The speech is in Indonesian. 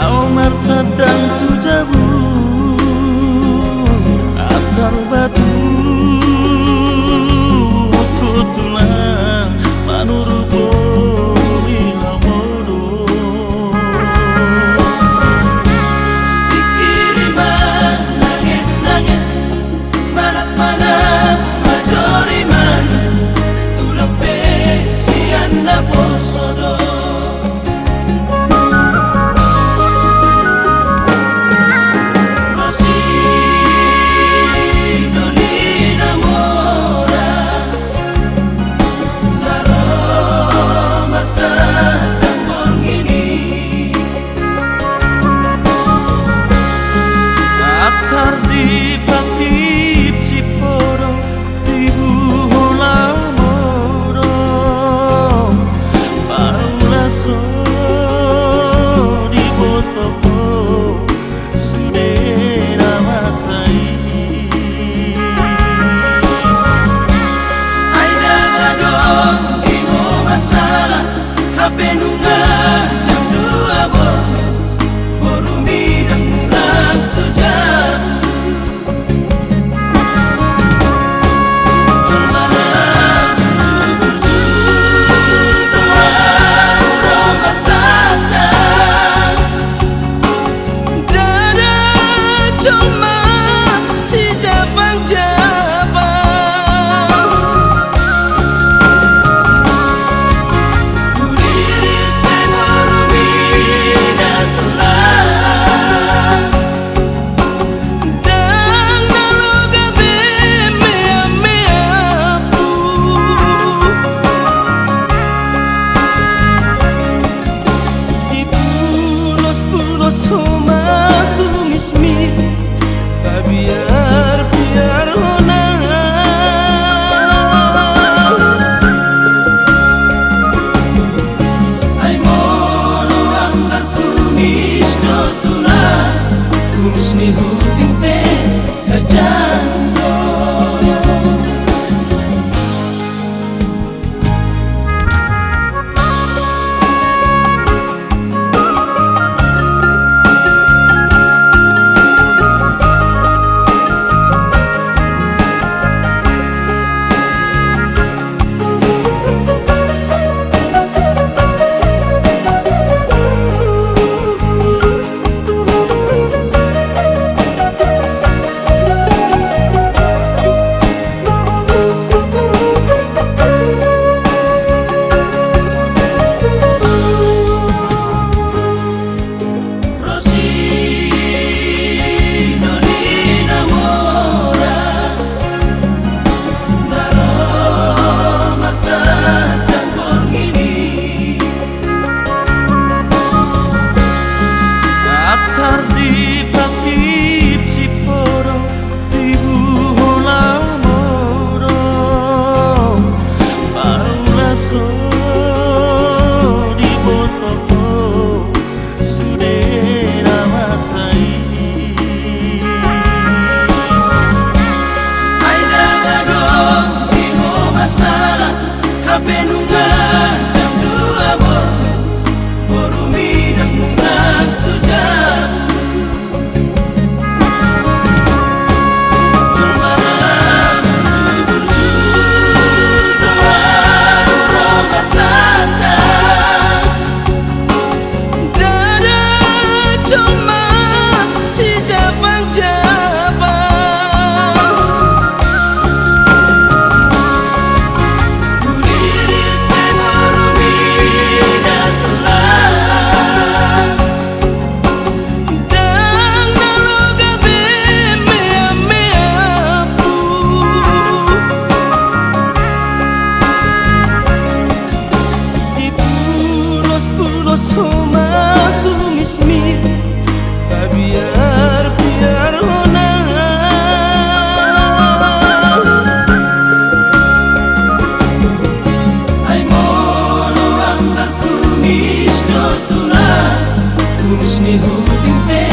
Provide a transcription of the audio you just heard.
Au martadang tu jabu atar batu kutula manuru boli lamodo dikiriman langit-langit manat-manat majoriman tulampe sian na posodo di pasip si poro di buhola moro paula so di botopo sudera masai ay nagadong di mo masalah hape nunga jam 2 bor borumi dan murang tujan Somaku mismi biar hona ay mono anggar kumis dotuna kumis ni huting pe kajando di pasip si poro di buhola moro paula so di botopo sudera masai ay nagadong di mo masalah hape nunga jam 2 bor borumi dan murang tujan somaku mismi biar hona ay mono anggar kumis dotuna kumis ni huting pe